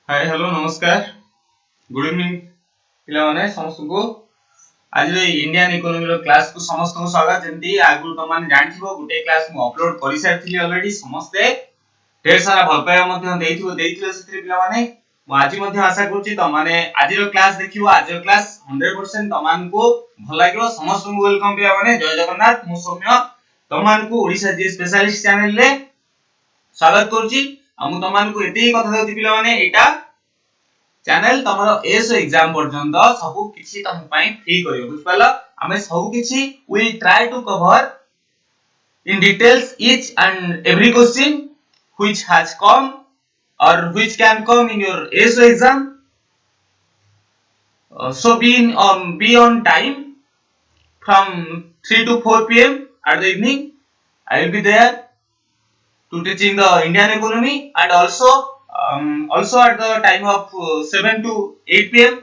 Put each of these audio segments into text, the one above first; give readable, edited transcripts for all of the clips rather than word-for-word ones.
Hi hello नमस्कार good evening पिलाने समस्त को आज इंडियन इकोनॉमी रो क्लास को समस्त को स्वागत जंती आगु त माने जानथिबो गुटे क्लास मु अपलोड करि सारथिली ऑलरेडी समस्ते ढेर सारा भल पाया मध्ये देइथिले सेत्री पिला माने मु आज मध्ये आशा करछि त माने आज रो क्लास देखिबो आज रो क्लास 100% त मान को भल लागियो समस्त को वेलकम पिला माने जय जगन्नाथ मु सौम्य त मान को ओडिसा जी स्पेशलिस्ट चैनल ले स्वागत करछि हम त मान को एते कथा देउति पिला माने एटा चैनल तमरो एसो एग्जाम पर्यंत सब किछि तम पई फ्री करियो बुझ पालो हमें सब किछि will try to cover in details each and every question which has come or which can come in your ASO exam. So be on time from 3 to 4 p.m. at the evening. I will be there to teaching the Indian economy and also at the time of 7 to 8 p.m.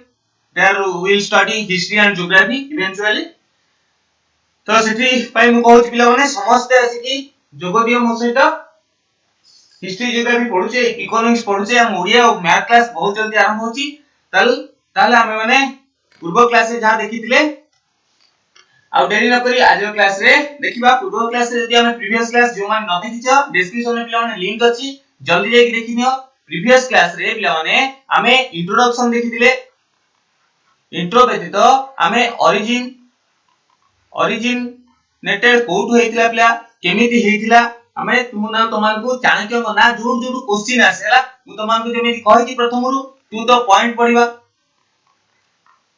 there we will study history and geography eventually. तो सेठी पई मु कहउछि पिला माने समस्त आसी कि जोग दियो मो सहित हिस्ट्री जियोग्राफी पढुचे इकोनॉमिक्स पढुचे हम ओडिया और मैथ क्लास बहुत जल्दी आरंभ होची ताले हमें माने पूर्व क्लास रे जहा देखिथिले आ देरी न करी आज क्लास रे देखिबा पूर्व क्लास रे यदि हम प्रीवियस क्लास जो मान न देखिछ डिस्क्रिप्शन में पिला माने लिंक अछि जल्दी जाई देखिनियो प्रीवियस क्लास रे पिला माने हमें इंट्रोडक्शन देखिथिले इंट्रो व्यतीत हमें ओरिजिनेटेड कोड होइतिला पिला केमिति हेइतिला हमें तुमन को चाणक्य को ना जोड जोड क्वेश्चन आसेला मु तुमन को जेमिति कहि प्रथमरु टू द पॉइंट पढिबा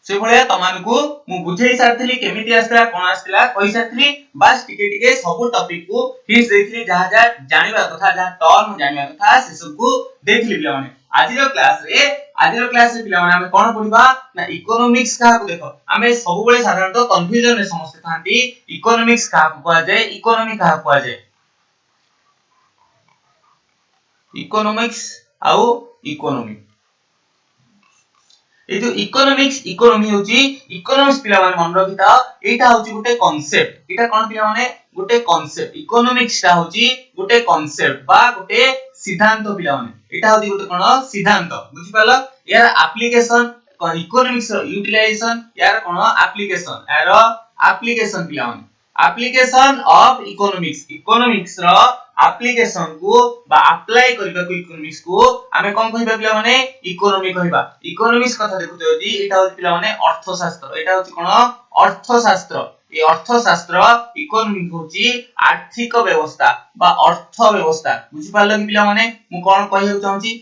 से भले तमान को मु बुझेई सारथिली केमिति आस्ता कोन आस्तिला कहि सारथिली बस टिके टिके सब टॉपिक को हिंट्स देथिली जहा जहा जानिबा कथा जहा टर्म जानिबा कथा से सब को देखली पिला माने आज रो क्लास रे पिला माने हम कोन पढिबा ना इकोनॉमिक्स का को देखो हमें सब बळे साधारणत कंफ्यूजन रे समस्त थांती इकोनॉमिक्स का को आ जाय इकोनॉमी का को आ जाय इकोनॉमिक्स आउ इकोनॉमी ए जो इकोनॉमी होची इकोनॉमिक्स पिला माने मन रखिता एटा होची गुटे कांसेप्ट एटा कोन पिला माने गुटे कांसेप्ट इकोनॉमिक्स ता होची गुटे कांसेप्ट बा गुटे सिद्धांत पिला माने एटा होची गुटे कोन सिद्धांत बुझि पालो यार एप्लीकेशन इकोनॉमिक्स यूटिलाइजेशन यार कोन एप्लीकेशन पिला माने एप्लीकेशन ऑफ इकोनॉमिक्स रो एप्लीकेशन को बा अप्लाई करबा को इकोनॉमिक्स को हमें कोन कहिबा पिला माने इकोनॉमी कहिबा इकोनॉमिक्स कथा देखुते होजी एटा होची पिला माने अर्थशास्त्र एटा होची कोन अर्थशास्त्र ए अर्थशास्त्र इकोनॉमी होची आर्थिक व्यवस्था बा अर्थ व्यवस्था बुझि पालो कि पिला माने मु कोन कहियो चाहूची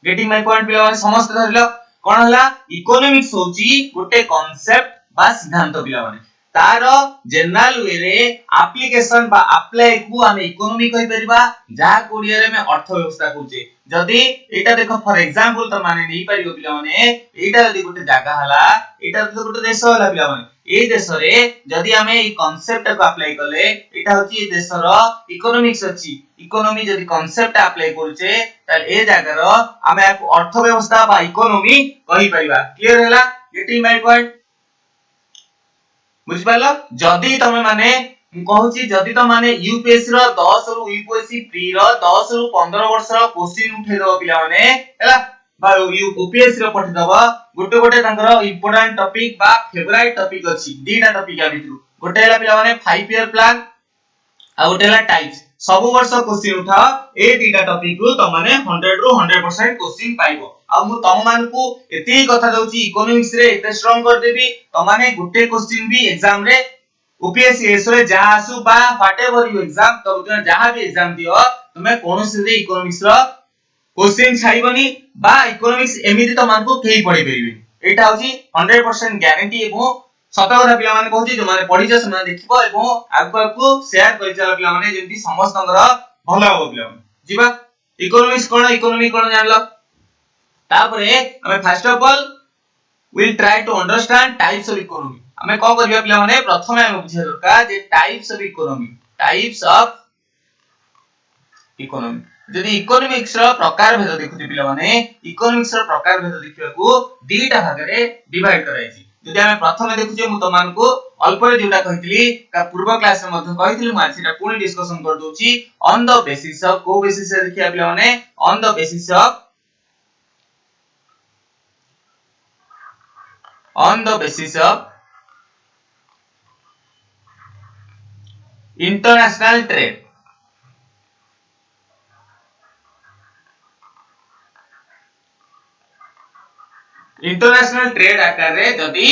गेटिंग माय पॉइंट पिला माने समस्त धरिलो कोन हला इकोनॉमिक्स होची गुटे कांसेप्ट बा सिद्धांत पिला माने तारो जनरल वे रे एप्लीकेशन बा अप्लाई को हम इकोनॉमी कहि परिबा जा कोडिया रे में अर्थ व्यवस्था कहूचे जदी एटा देखो फॉर एग्जांपल त माने नै परिबो पिला माने एटा जदी गुटे जागा हला एटा तो गुटे देश हला पिला माने ए देश रे जदी हमें ई कांसेप्ट को अप्लाई करले एटा होची ए देश रो इकोनॉमिक्स अछि इकोनॉमी जदी कांसेप्ट अप्लाई करूचे त ए जागा रो हमें अर्थ व्यवस्था बा इकोनॉमी कहि परिबा क्लियर हला गेटिंग माय पॉइंट बुझ पालो जदी तमे माने कहूची जदी त माने यूपीएससी रो 10 रु यूपीएससी प्री रो 10 रु 15 वर्ष रो क्वेश्चन उठे दो पिला माने हैला बा यूपीएससी रो पठि दबो गुटे गुटे तांकर इंपोर्टेंट टॉपिक बा फेवरेट टॉपिक अछि दीटा टॉपिक आ भितरु गुटे हला पिला माने 5 ईयर प्लान आ गुटे हला टाइप्स सब वर्ष क्वेश्चन उठा ए दीटा टॉपिक रु त माने 100 रु 100% क्वेश्चन पाइबो आ मु तम मान को एते कथा दउची इकोनॉमिक्स रे एते स्ट्रांग कर देबी त माने गुटे क्वेश्चन भी एग्जाम रे यूपीएससी एसो रे जा आसु बा व्हाटएवर यू एग्जाम त तुम जहां भी एग्जाम दियो तुमे कोनोसी रे इकोनॉमिक्स रो क्वेश्चन छाइबनी बा इकोनॉमिक्स एमिति त मान को केही पढि परिबे एटा होची 100% ग्यारंटी एबो सतगरा पिला माने कहूची जो माने पढि जे समय देखिबो एबो आगु शेयर करि चला पिला माने जेंति समस्तंगर भलो हो पिला जीवा इकोनॉमिक्स कोन इकोनॉमी कोन जानलो तापरे हमें first of all will try to understand types of economy हमें को करिया पिला माने प्रथमे हम बुझे दरकार जे टाइप्स ऑफ इकोनॉमी जदी इकोनॉमिक्स रो प्रकार भेद देखुती पिला माने इकोनॉमिक्स रो प्रकार भेद देखिबा को दीटा भाग रे डिवाइड कराइछि जदी हम प्रथमे देखुचे मु त मान को अल्प रे जोटा कहितली का पूर्व क्लास में मध्य कहितली म सेटा पुनी डिस्कशन कर दोची ऑन द बेसिस ऑफ को बेसिस रे देखिया पिला माने on the basis of on the basis of international trade। International trade आकार रे जदी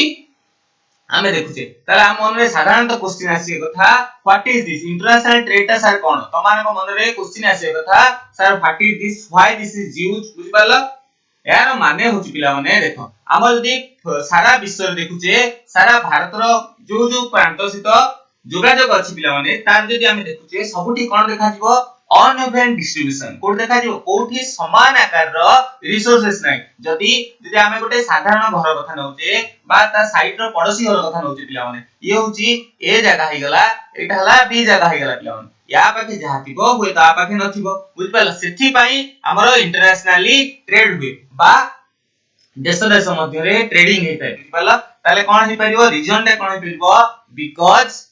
आमे देखुचे ताले हम मन रे साधारणतः क्वेश्चन आसी कथा what is this international trade ता सर कोन तमान को मन रे क्वेश्चन आसी कथा sir what is this why this is used बुझ पालो यार माने होची पिला माने देखो हम जदी सारा विश्व रे देखुचे सारा भारत रो जो जो प्रांत सहित जोगाजोग अछि पिला माने तार जदी आमे देखुचे सबुठी कोन देखा जिवो अनइवन डिस्ट्रीब्यूशन कोड देखा जिवो कोठी समान आकार रो रिसोर्सेस नै जदी जदी आमे गोटे साधारण घर कथा नउचे बा ता साइड रो पड़ोसी घर कथा नउचे पिला माने ये होची ए जगह हे गला एटा हला बी जगह हे गला पिला माने या पाखे जहा थिबो होय ता पाखे नथिबो बुझ पाल सेठी पई हमरो इंटरनेशनली ट्रेड हुए बा देश देश मध्य रे ट्रेडिंग हेतै बुझ पाल ताले कोन हे परिबो रीजन रे कोन हे परिबो because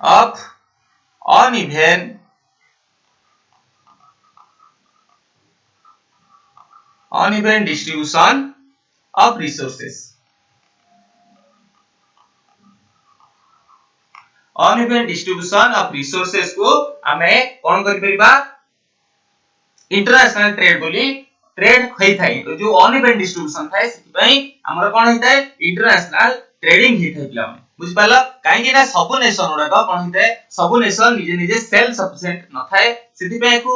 of uneven distribution of resources। uneven distribution of resources को हमें कौन करि परिबा इंटरनेशनल ट्रेड बोली ट्रेड होई थाई जो अनइवन डिस्ट्रीब्यूशन थाए सेति पई हमर कोन होई थाए इंटरनेशनल ट्रेडिंग ही थाई पिला बुझ पाला काहे कि ना सब नेशन उडा का कोन होई थाए सब नेशन निजे निजे सेल्फ सफिशिएंट न थाए सेति पई को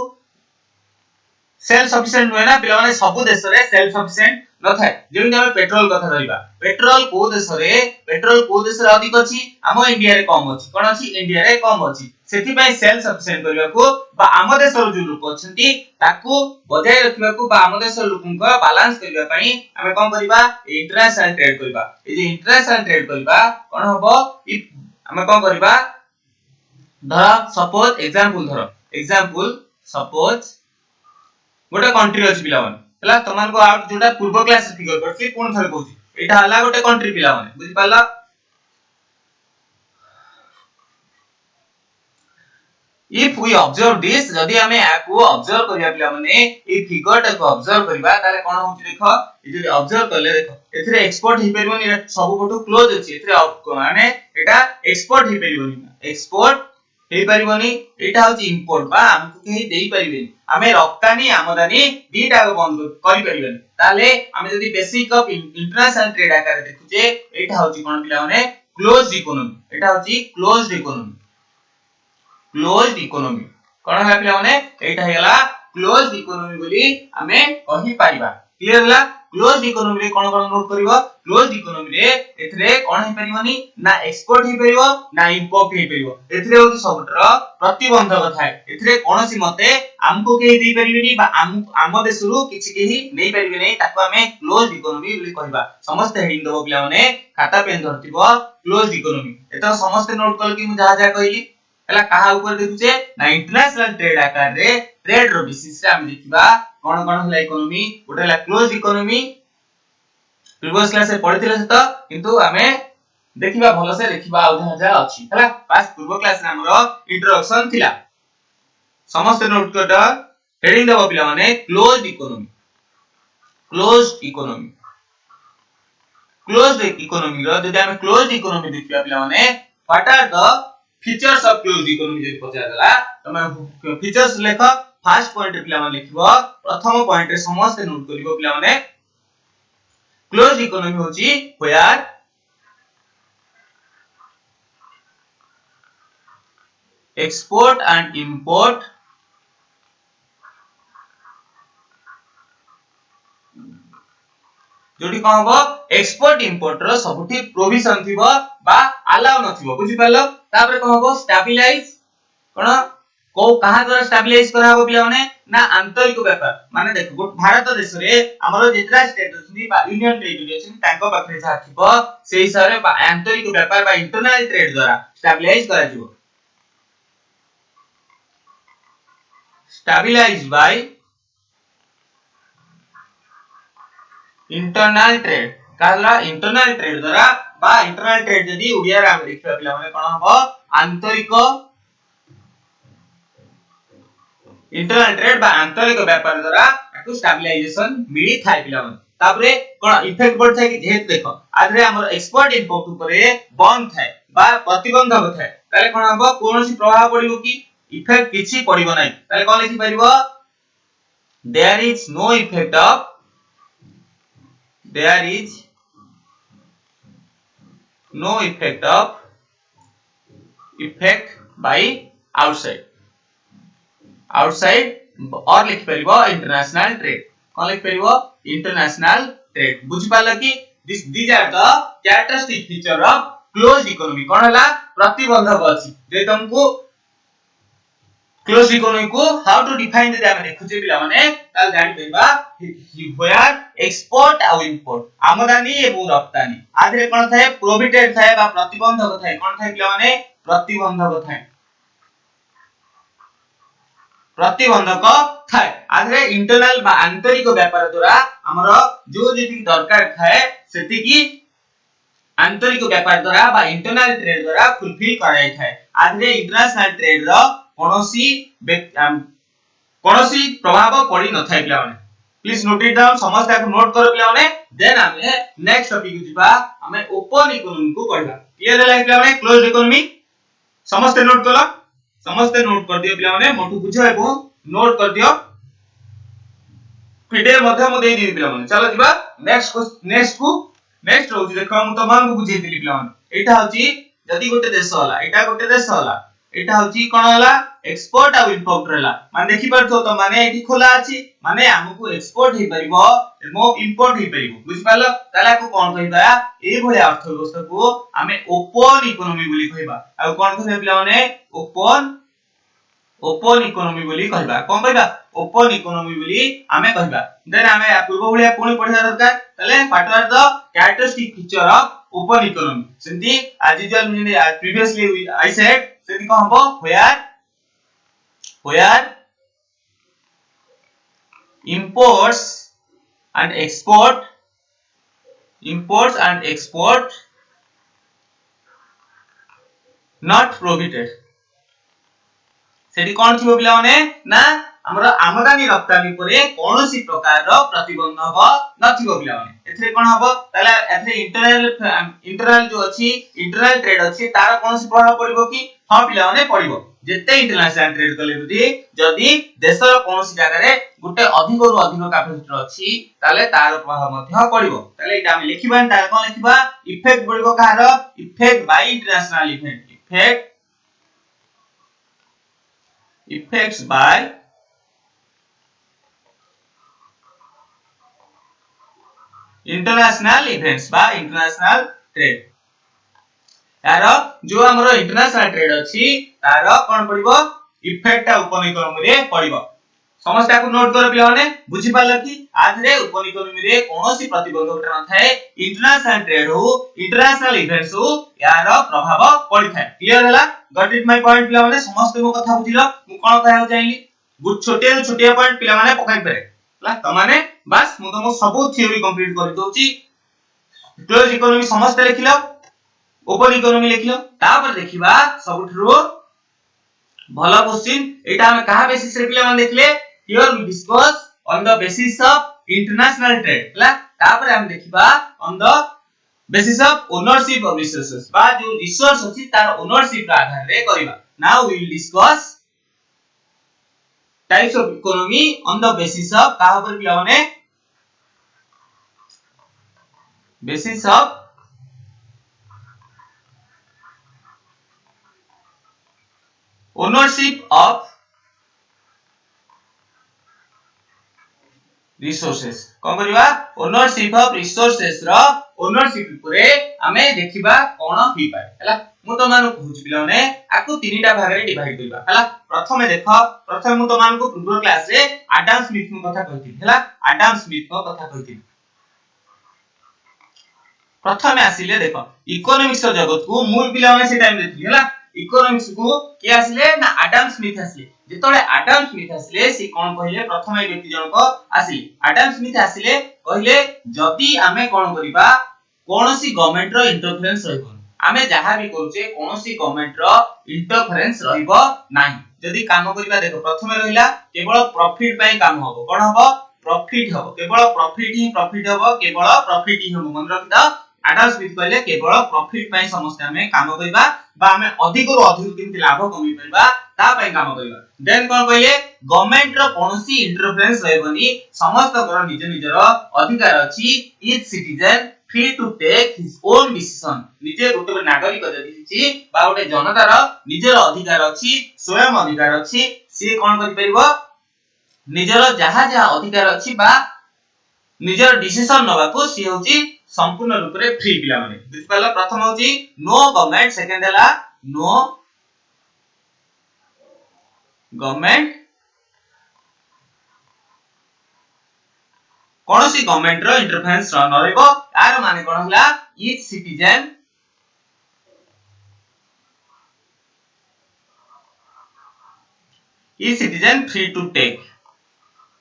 सेल्फ सफिशिएंट होय ना पिला माने सब देश रे सेल्फ सफिशिएंट न थाए जेमि हम पेट्रोल कथा धरिबा पेट्रोल को देश रे अधिक अछि हम इंडिया रे कम अछि कोन अछि इंडिया रे कम अछि सेति पई सेल्फ सफिशिएंट करिया को बा हम देश रो जो लोक अछंती ताकू बजाय रखिबा को बा हम देश रो लोकन को बैलेंस करिया पई हम कोन करिबा इंटरनेशनल ट्रेड करिबा ए जे इंटरनेशनल ट्रेड करिबा कोन हबो हम कोन करिबा धर सपोज एग्जांपल सपोज गोटे कंट्री अछि पिला माने हला तमान को आउट जोटा पूर्व क्लास फिगर करछि कोन थरे कहूछि एटा हला गोटे कंट्री पिला माने बुझि पाला if we observe this जदी हमें आको ऑब्जर्व करिया पिला माने ए फिगर टा को ऑब्जर्व करिबा ताले कोन होछि देखो ए जदी ऑब्जर्व करले देखो एथरे एक्सपोर्ट हि परिबोनी सब फोटो क्लोज अछि एथरे माने एटा एक्सपोर्ट हि परिबोनी एटा होछि इंपोर्ट बा हमकु केही देई परिबेनी हमें रप्तानी आमदानी दीटा को बंद करि परिबेनी ताले हमें जदी बेसिक ऑफ इंटरनेशनल ट्रेड आकार देखुचे एटा होछि कोन पिला माने क्लोज्ड इकोनॉमी एटा होछि क्लोज्ड इकोनॉमी कोन हला पिला माने एटा हेला क्लोज्ड इकोनॉमी बोली हमें कहि पाइबा क्लियर हला क्लोज्ड इकोनॉमी रे कोन कोन नोट करिवो क्लोज्ड इकोनॉमी रे एथरे कोन हे परिबोनी ना एक्सपोर्ट हे परिबो ना इंपोर्ट हे परिबो एथरे होती सबटर प्रतिबंधक थाए एथरे कोनसी मते हमको केही देई परिबेनी बा आम देशरु किछि केही नै परिबे नै ताको हमें क्लोज्ड इकोनॉमी बोली कहिबा समस्त हेडिंग दबो पिला माने खाता पेन धरतिबो क्लोज्ड इकोनॉमी एतो समस्त नोट कल कि मु जहा जहा कहिली हला कहा ऊपर देखुचे ना इंटरनेशनल ट्रेड आकार रे ट्रेड रो बेसिस रे हम देखिबा कोन कोन हला इकोनॉमी गोटे हला क्लोज्ड इकोनॉमी प्रीवियस क्लास रे पढिथिले त किंतु हमें देखिबा भलो से देखिबा आ जहा जहा अछि हला पास पूर्व क्लास रे हमरो इंट्रोडक्शन थिला समस्त नोट कट हेडिंग दबो पिला माने क्लोज्ड इकोनॉमी रो जदि हम क्लोज्ड इकोनॉमी देखिबा पिला माने what are the features of closed economy जे पचा गला तमे फीचर्स लेख फर्स्ट पॉइंट पिला माने लिखबो प्रथम पॉइंट रे समस्त नोट करिवो पिला माने क्लोज्ड इकोनॉमी होची वेयर export and import जोडी कहबो एक्सपोर्ट इंपोर्ट रो सबुठी प्रोविजन थिबो बा अलाउ नथिबो बुझि पालो तापर कहबो स्टेबलाइज कोन को कहा द्वारा स्टेबलाइज कराबो पिला माने ना आंतरिक व्यापार माने देखो भारत देश रे हमरो जेतरा स्टेट अछि बा यूनियन टेरिटरी अछि तांको पाखरे जा थिबो सेही हिसाब रे आंतरिक व्यापार बा इंटरनल ट्रेड द्वारा स्टेबलाइज करा जिवो stabilized by internal trade काला इंटरनल ट्रेड द्वारा बा इंटरनल ट्रेड जदी उडिया रे हम देखिबा पिला माने कोन हबो आंतरिक इंटरनल ट्रेड बा आंतरिक व्यापार द्वारा ताकू स्टेबलाइजेशन मिली थाए पिला मन तापरे कोन इफेक्ट पड़ थाए कि जेहेतु देखो आधरे हमर एक्सपोर्ट इम्पोर्ट ऊपर बंद थाए बा प्रतिबंधक थाए ताले कोन हबो कोनोसी प्रभाव पड़िबो कि इफेक्ट किछि पड़िबो नै ताले कोन लिखि परिबो there is no effect of there is no effect of effect by outside और लिखि परिबो इंटरनेशनल ट्रेड कोन लिखि परिबो इंटरनेशनल ट्रेड बुझि पाला कि these are the characteristic feature of closed economy कोन हला प्रतिबंधक अछि जे तुमको closed economy को how to define the ଆମେ देखुचे पिला माने ताल जानि परिबा where export ଆଉ import आमदानी एवं रप्तानी आधरे कोन थाए प्रोहिबिटेड थाए बा प्रतिबंधक थाए कोन थाए पिला माने प्रतिबंधक थाए आधरे इंटरनल बा आंतरिक व्यापार द्वारा हमर जो जेति दरकार थाए सेति की आंतरिक व्यापार द्वारा बा इंटरनल ट्रेड द्वारा फुलफिल कराय थाए आधरे इंटरनेशनल ट्रेड रो कोनोसी प्रभाव पड़ी न थाए पिला माने प्लीज नोट इट डाउन समस्त को नोट करो पिला माने देन हमें नेक्स्ट टॉपिक को जिबा हमें ओपन इकोनॉमी को पढला क्लियर है पिला माने क्लोज्ड इकोनॉमी समस्त नोट कलो समस्त नोट कर दियो पिला माने मोटू बुझाय को नोट कर दियो पीडीएफ मध्य मो दे दी पिला माने चलो जिबा नेक्स्ट होची देखो हम तो मान को बुझे दिली पिला माने एटा होची जदी गोटे देश होला एटा गोटे देश होला एटा होची कोन होला एक्सपोर्ट आ इंपोर्ट रहला माने देखि परथो तो माने एठी खोला अछि माने हमकु एक्सपोर्ट हे परिबो एमो इंपोर्ट हे परिबो बुझि पालो ताला को कोन कहिबा ए भले अर्थव्यवस्था को हमें ओपन इकोनॉमी बोली कहिबा आ कोन कहबे पिला माने ओपन इकोनॉमी बोली कहिबा कोन कहिबा ओपन इकोनॉमी बोली हमें कहिबा देन हमें पूर्व भले पुणी पढिया दरकार तले what are the characteristic feature of open economy सिंधी as usual previously I said सेति को हबो where imports and export not prohibited सेति कोन थिबो पिला माने ना हमर आमदानी रप्तानी परे कोनोसी प्रकार रो प्रतिबंधक नथिबो पिला माने एथरे कोन हबो ताला एथरे इंटरनल जो अछि इंटरनल ट्रेड अछि तार कोनोसी प्रभाव पड़िबो कि हां पिला माने पड़िबो जेते इंटरनेशनल ट्रेड कले जदी देशर कोनोसी जगह रे गुटे अधिक रु अधिक कैपेसिटी अछि ताले तार प्रभाव मध्य पड़िबो ताले एटा हम लिखिबान तार कोन लिखिबा इफेक्ट पड़िबो कार effect by international effects by international events by international trade यार जो हमरो इंटरनेशनल ट्रेड अछि तार कोन पड़िबो इफेक्ट ओपन इकोनॉमी रे पड़िबो समस्त को नोट कर पिला माने बुझि पाला कि आधरे ओपन इकोनॉमी रे कोनोसी प्रतिबंधक न थाए इंटरनेशनल ट्रेड हो इंटरनेशनल इवेंट्स हो यार प्रभाव पड़ी थाए क्लियर हला गॉट इट माय पॉइंट पिला माने समस्त को कथा बुझिलो मु कोन कहउ चाहली गुड छोटे पॉइंट पिला माने पकाई पारे हला त माने बस मु तो सब थ्योरी कंप्लीट कर दोची क्लोज इकोनॉमी समस्त लिखिलो ओपन इकोनॉमी लिखिलो तापर देखिबा सबठरो भला क्वेश्चन एटा हम कहा बेसिस रे पिला माने देखले here we discuss on the basis of international trade हला तापर हम देखिबा on the basis of ownership of resources बा जो रिसोर्स अछि तार ओनरशिप रा आधार रे करिबा now we will discuss types of economy on the basis of का ऊपर पिला माने basis of ownership of resources कोन करिबा ओनरशिप ऑफ रिसोर्सेस रो ओनरशिप पुरे हमें देखिबा कोन ही पाए हला मु तो मान कहूची पिला माने आकु तीनटा भाग रे डिवाइड करबा हला प्रथमे मु तो मान को पूर्व क्लास रे एडम स्मिथ को कथा कहथि हला एडम स्मिथ को कथा कहथि प्रथमे आसीले देखो इकोनॉमिक्स जगत को मूल पिला माने से टाइम देथि हला इकोनॉमिक्स को के आसीले ना एडम स्मिथ आसीले जेतोले एडम स्मिथ आसीले सी कोन कहिले प्रथमे व्यक्ति जनक आसीले एडम स्मिथ आसीले कहिले जदी आमे कोन करिबा कोनोसी गवर्नमेंट रो इंटरफेरेंस रहइबो आमे जहा भी करूचे कोनोसी गवर्नमेंट रो इंटरफेरेंस रहइबो नाही जदी काम करिबा देखो प्रथमे रहिला केवल प्रॉफिट पई काम होबो कोन होबो प्रॉफिट हो, केवल प्रॉफिट हो, केवल प्रॉफिट ही हो। मन रखिदा आडम स्मिथ कहले केवल प्रॉफिट पई समस्त हमें काम करबा बा हमें अधिक रु अधिक केमति लाभ कमी परबा ता पई काम करबा। देन कोन कहले गवर्नमेंट रो कोनोसी इंटरफेरेंस रहबनी, समस्त कर निज निजर अधिकार अछि। Each citizen free to take his own decision, निजे गोटे नागरिक जदि छि बा गोटे जनतार निजर अधिकार अछि, स्वयं अधिकार अछि, से कोन करि परिबो निजर जहा जहा अधिकार अछि बा निजर डिसीजन नबाकू सी होची संपूर्ण रूप रे फ्री पिला माने। बुझ पाला, प्रथम होची नो गवर्नमेंट, सेकंड हला नो गवर्नमेंट कोनोसी गवर्नमेंट रो इंटरफेरेंस न रहइबो। यार माने कोन हला each citizen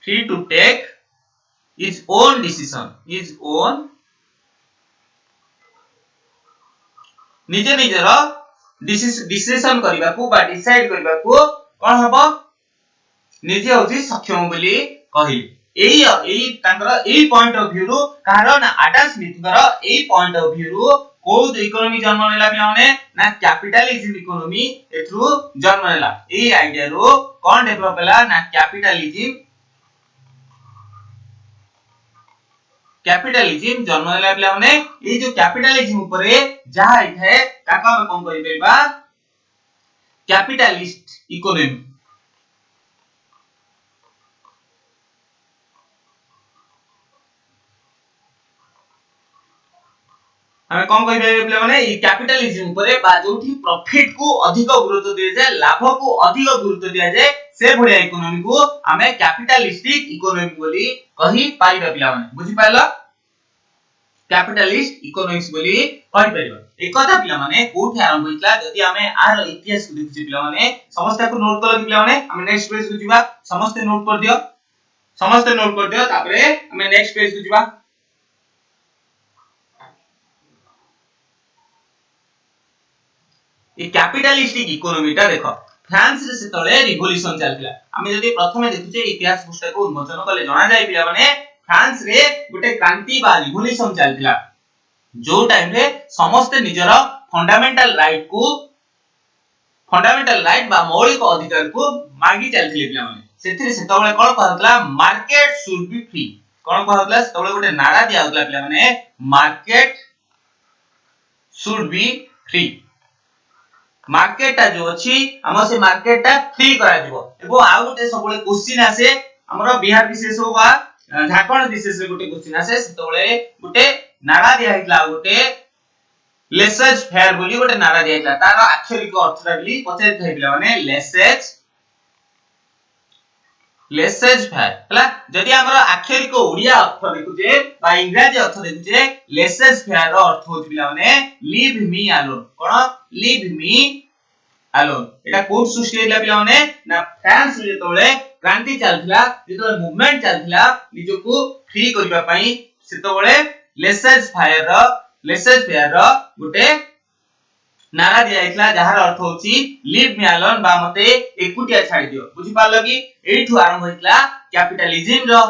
free to take his own decision, निजे निजर डिसीजन करबा को बा डिसाइड करबा को कोन हबो निजे होची सक्षम बोली कहिली। एई तांकर एई पॉइंट ऑफ व्यू रो कारण आडम स्मिथ कर एई पॉइंट ऑफ व्यू रो को इकोनॉमी जन्म नेला पिला माने ना कैपिटलिज्म इकोनॉमी एथ्रु जन्म नेला। एई आईडिया रो कोन डेवलप होला ना कैपिटलिज्म जन्म नेला पिला माने ए जो कैपिटलिज्म ऊपर जहा है काका में कोन करि परबा कैपिटलिस्ट इकोनॉमी। हमें कोन कहि परबा पिला माने ई कैपिटलिज्म ऊपर बा जोठी प्रॉफिट को अधिक गुरुत्व दिया जाए, लाभ को अधिक गुरुत्व दिया जाए, से भलिया इकोनॉमी को हमें कैपिटलिस्टिक इकोनॉमी बोली कहि पाइबा पिला माने। बुझि पाइलो, कैपिटलिस्ट इकोनॉमिक्स बोली कहि परिबा। एक कथा पिला माने कोठी आरंभ होइतला जदि हमें आर इतिहास को देखि पिला माने समस्त को नोट कर पिला माने हमें नेक्स्ट पेज को जिबा। समस्त नोट कर दियो, तापरे हमें नेक्स्ट पेज को जिबा। ए कैपिटलिस्टिक इकोनॉमी ता देखो फ्रांस रे सेतले रिवोल्यूशन चलतिला। हमें जदि प्रथमे देखुचे इतिहास पुस्तक को उन्मोचन कले जणा जाय पिला माने फ्रांस रे गुटे क्रांति बा रिवोल्यूशन चलतिला, जो टाइम रे समस्त निजर फंडामेंटल राइट बा मौलिक अधिकार को मागी चलतिले पिला माने। सेथिरे सेतबळे कोन कहतला मार्केट शुड बी फ्री, कोन कहतला सेतबळे गुटे नारा दिया होतला पिला माने market should be free. Market ता जो अछि हम से मार्केट ता फ्री करा दिबो। एबो आ गुटे सबले क्वेश्चन आसे हमरो बिहार विशेष हो बा झारखंड विशेष रे गुटे क्वेश्चन आसे सेतबळे गुटे नारा दिया हितला, गुटे लेसेज फेयर बोली गुटे नारा दिया हितला। तार अक्षरिक अर्थ बोली पछे थैबिला माने लेसेज फेयर हला। जदि हमरो अक्षरिक ओडिया अर्थ देखुचे बा इंग्रजी अर्थ देखुचे लेसेज फेयर रो अर्थ होत बिला माने लीव मी अलोन। कोन लीव मी अलोन एटा कोड सृष्टि हैला पिला माने ना फ्रांस रे तोळे क्रांति चलथिला, जेतोळे मूवमेंट चलथिला निजको फ्री करबा पई सेतोळे लेसेज फेयर रो गुटे नारा दिया हितला, जहार अर्थ होची लीव मी अलोन बा मते एकुटिया छाडी दियो। बुझि पालो कि एठु आरंभ होइतला कैपिटलिज्म रो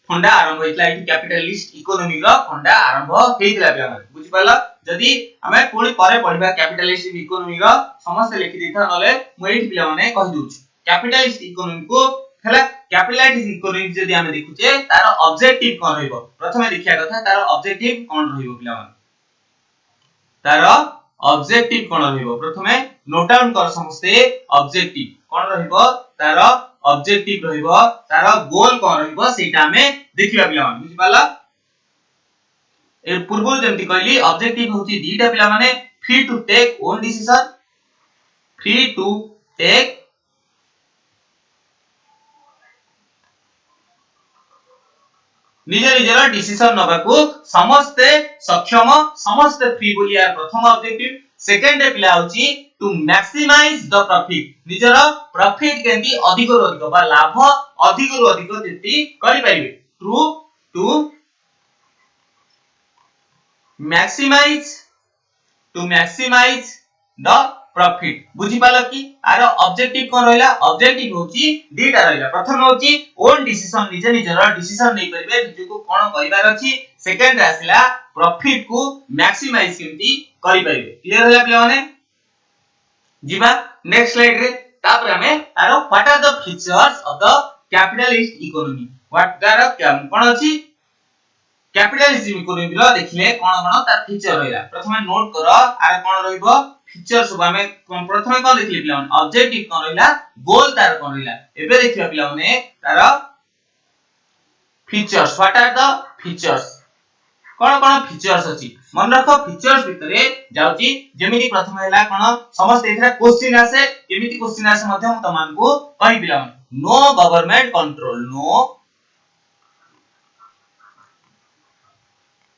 फंडा आरंभ होइतला, एठु कैपिटलिस्ट इकोनॉमी रो फंडा आरंभ हेइतला पिला माने। बुझि पालो, जदि हमें पुणी परे पढिबा कैपिटलिस्ट इकोनॉमी रो समस्त लिखि दिथा नले म एठि पिला माने कहि दोछि। कैपिटलिस्ट इकोनॉमी को हला कैपिटलिस्ट इकोनॉमी जदि हमें देखुचे तार ऑब्जेक्टिव कोन रहइबो, प्रथमे देखिया कथा तार ऑब्जेक्टिव कोन रहइबो पिला माने। तार ऑब्जेक्टिव कोन रहइबो प्रथमे नोट डाउन कर समस्ते। ऑब्जेक्टिव कोन रहइबो, तार ऑब्जेक्टिव रहइबो, तार गोल कोन रहइबो सेटा हमें देखिबा पिला माने। बुझि पाला, ए पूर्व जेंति कहली ऑब्जेक्टिव होची दीटा पिला माने free to take own decision, free to take निजे निजर डिसीजन नबाकू समस्ते सक्षम, समस्ते फ्री बोली यार प्रथम ऑब्जेक्टिव। सेकंड पिला होची टू मैक्सिमाइज द प्रॉफिट, निजर प्रॉफिट केंती अधिक रु अधिक बा लाभ अधिक रु अधिक जेति करि परिबे। टू मैक्सिमाइज द प्रॉफिट बुझी पालो कि आर ऑब्जेक्टिव कोन रहला ऑब्जेक्टिव होची दीटा रहला प्रथम होची ओन डिसीजन निजे निजर डिसीजन नै परिबे निजे को कोन करिवार अछि सेकंड आसिला प्रॉफिट को मैक्सिमाइज केमती करि परिबे क्लियर होला पिला माने जीवा नेक्स्ट स्लाइड रे तापर हमें आरो what are the features of the capitalist economy what are कोन अछि कैपिटलिज्म इकोनॉमी रो देखिले कोन तार फीचर रहला प्रथमे नोट करो आर कोन रहइबो फीचर सब हमें प्रथमे कोन देखिले पिला माने ऑब्जेक्टिव कोन रहला गोल तार कोन रहला एबे देखिबा पिला माने तार features what are the features कोन फीचर्स अछि मन रखो फीचर्स भितरे जाउची जेमिति प्रथमे हला कोन समस्त एथरा क्वेश्चन आसे केमिति क्वेश्चन आसे मध्यम तमान को कहि पिला माने no government control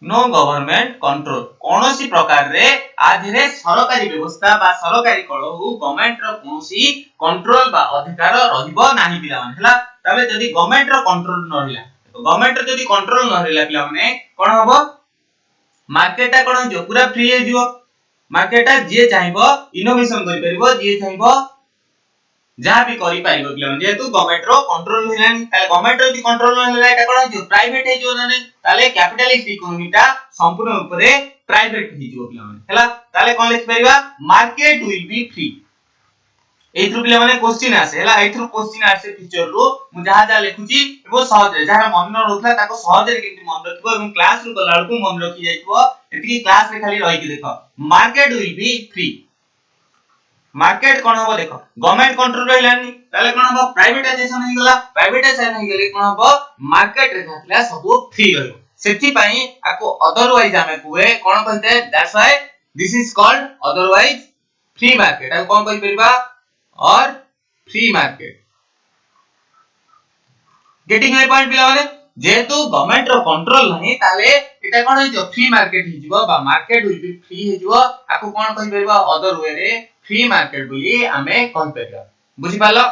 no government control कोनोसी प्रकार रे आधिरे सरकारी व्यवस्था बा सरकारी कळ हो गवर्नमेंट रो कोनोसी कंट्रोल बा अधिकार रहिबो नाही पिला माने हला तबे जदी गवर्नमेंट रो कंट्रोल न रहला तो गवर्नमेंट रो जदी कंट्रोल न रहला पिला माने कोन हबो मार्केटटा कोन जो पूरा फ्री हे जिवो मार्केटटा जे चाहिबो इनोवेशन करि परिबो जे चाहिबो जहा भी करि पाइबो पिला माने जेतु गवर्नमेंट रो कंट्रोल हिलानी ताले गवर्नमेंट रो जदी कंट्रोल न हिला एटा कोन जो प्राइवेट हे जो नाने ताले कैपिटलिस्ट इकोनॉमीटा संपूर्ण ऊपरे प्राइवेट हे जो पिला माने हला ताले कोन लिख परिबा मार्केट विल बी फ्री एथु पिला माने क्वेश्चन आसे हला एथु क्वेश्चन आसे फीचर रो मु जहा जहा लिखुची एबो सहज रे जहा मन न रहथला ताको सहज रे केमति मन रखिबो एवं क्लास रो गला को मन रखि जाइबो एति क्लास रे खाली रहि के देखो market will be free market कोन हो देखो गवर्नमेंट कंट्रोल रहलानी ताले कोन हो प्राइवेटाइजेशन हे गला प्राइवेटाइजेशन हे गेले कोन हो मार्केट रे थाकला सब फ्री रहयो सेति पई आको अदरवाइज हमें कुए कोन कहते that's why this is called otherwise free market आ कोन कहि परिबा और free market getting my point पिला माने जेतु गवर्नमेंट रो कंट्रोल नहीं ताले एटा कोन हे जो फ्री मार्केट हि जिवो बा मार्केट विल बी फ्री हे जिवो आको कोन कहि परिबा अदर वे रे फ्री मार्केट बोली हमें कहि परिबा बुझि पालो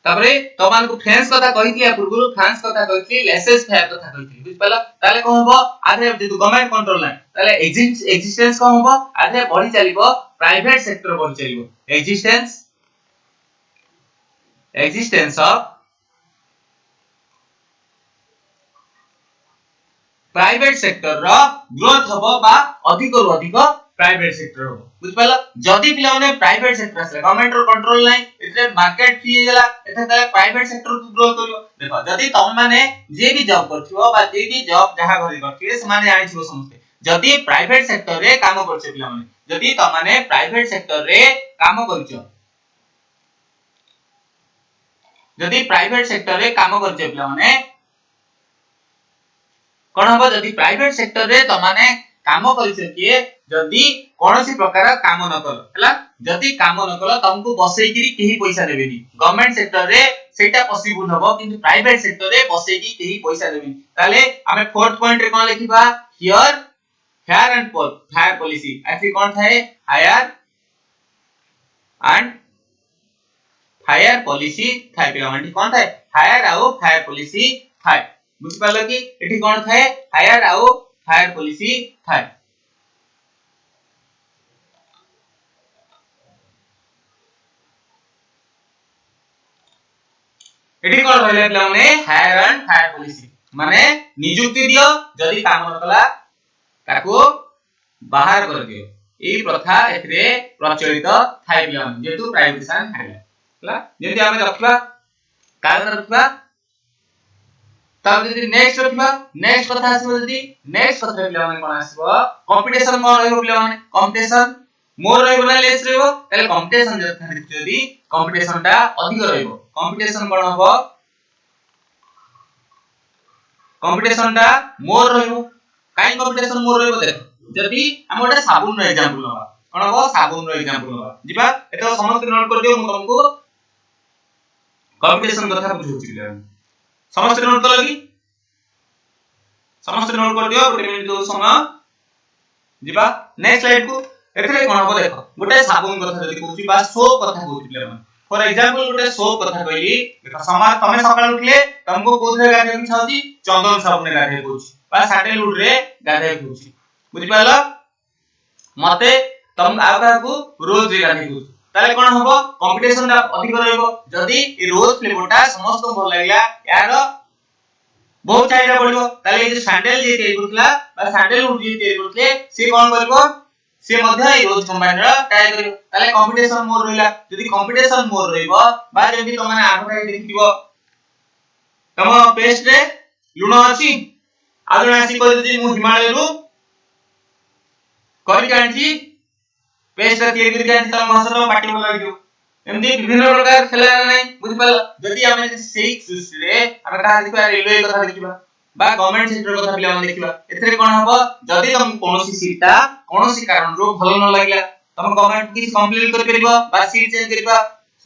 तबरे तमान को फ्रांस कथा कहितली पूर्वरु फ्रांस कथा कहितली लेसेस फेयर कथा कहितली बुझि पालो ताले कोन हबो आधे जेतु गवर्नमेंट कंट्रोल नाही ताले एक्जिस्टेंस कोन हबो आधे बढ़ी चलिबो प्राइवेट सेक्टर बढ़ी चलिबो एक्जिस्टेंस ऑफ प्राइवेट सेक्टर रो ग्रोथ हबो बा अधिक रु अधिक प्राइवेट सेक्टर हो बुझ पाला जदी पिला माने प्राइवेट सेक्टर से गवर्नमेंट रो कंट्रोल नाही इतरे मार्केट फ्री हे गेला एते ताले प्राइवेट सेक्टर को ग्रो करियो देखो जदी तम माने जे भी जॉब करथियो बा जे भी जॉब जहा घरे करथिए से माने आइथिबो समस्ते जदी प्राइवेट सेक्टर रे काम करछे पिला माने जदी तम माने प्राइवेट सेक्टर रे काम करछो जदी प्राइवेट सेक्टर रे काम करछे पिला माने कोन हबो जदी प्राइवेट सेक्टर रे त माने काम करिसे किए जदी कोनोसी प्रकार काम न कल हला जदी काम न कल तुमको बसई किरी केही पैसा देबेनी गवर्नमेंट सेक्टर रे सेटा पॉसिबल हबो किंतु प्राइवेट सेक्टर रे बसई की केही पैसा देबेनी ताले हमें फोर्थ पॉइंट रे कोन लिखिबा here fair and fire policy actually कोन थाए फायर पॉलिसी थाए पिला माने कोन थाए फायर आउ फायर पॉलिसी थाए बुझ पालो कि एठी कोन थाए फायर आउ फायर पॉलिसी थाए एठी कोन रहले पिला माने हायर एंड फायर पॉलिसी माने नियुक्ति दियो जदी काम न कला ताको बाहर कर दियो एई प्रथा एथिरे प्रचलित थाए पिला माने जेतु प्राइवेटाइजेशन हैला जेति हमें रखबा कारण रखबा तब जदी नेक्स्ट रखबा नेक्स्ट कथा आसीबो जदी नेक्स्ट कथा पिला माने कोन आसीबो कंपटीशन मोर रहइबो पिला माने कंपटीशन मोर रहइबो ना लेस रहइबो ताले कंपटीशन जदी कंपटीशन ता अधिक रहइबो कंपटीशन कोन हबो कंपटीशन ता मोर रहइबो काई कंपटीशन मोर रहइबो देख जदी हम ओटा साबुन रो एग्जांपल लबा कोन हबो साबुन रो एग्जांपल लबा जिबा एतो समस्त नोट कर दियो मु तुमको कंपटीशन कथा बुझौछि पिला समस्त नोट कर लगी समस्त नोट कर दियो गोटे मिनिट दो समय जिबा नेक्स्ट स्लाइड को एथरे कोन हबो देखो गोटे साबुन कथा जदी कहउछि बा सोप कथा कहउछि पिला फॉर एग्जांपल गोटे सोप कथा कहली देखो समा तमे सकाळ उठले तुमको कोथरे गाधे की छाउछि चंदन साबुन गाधे कहउछि बा सैंडलवुड रे गाधे कहउछि बुझि पालो मते तुम आ काकू रोज रे गाधी दउछ ताले कोन हबो कंपटीशन ता अधिक रहइबो जदी ए रोज फ्लेवरटा समस्त भल लागला यार बहुत चाहिदा पड़िबो ताले ए सैंडल जे तयार करथला बा सैंडल उड जे तयार करथले से कोन करबो से मध्य ए रोज कंबाइन रा ट्राई करियो ताले कंपटीशन मोर रहिला जदी कंपटीशन मोर रहइबो बा जदी त माने एडवर्टाइज देखिबो तम पेस्ट रे लुण अछि आदुना आसी कहि जे मु हिमालय रु करि कांची पेस्ट तयार करि कांची तम भाषा पाटी बोला दियो एमदी विभिन्न प्रकार खेला नै बुझि पाल जदी आमे सेही रे आमे का देखबा रेलवे कथा देखिबा बा गवर्नमेंट सेक्टर कथा पिला देखिबा एथरे कोन हबो जदी तुम कोनोसी सीटटा कोनोसी कारण रो भलो न लागला तुम गवर्नमेंट की कंप्लेंट कर परिबो बा सीट चेंज करबा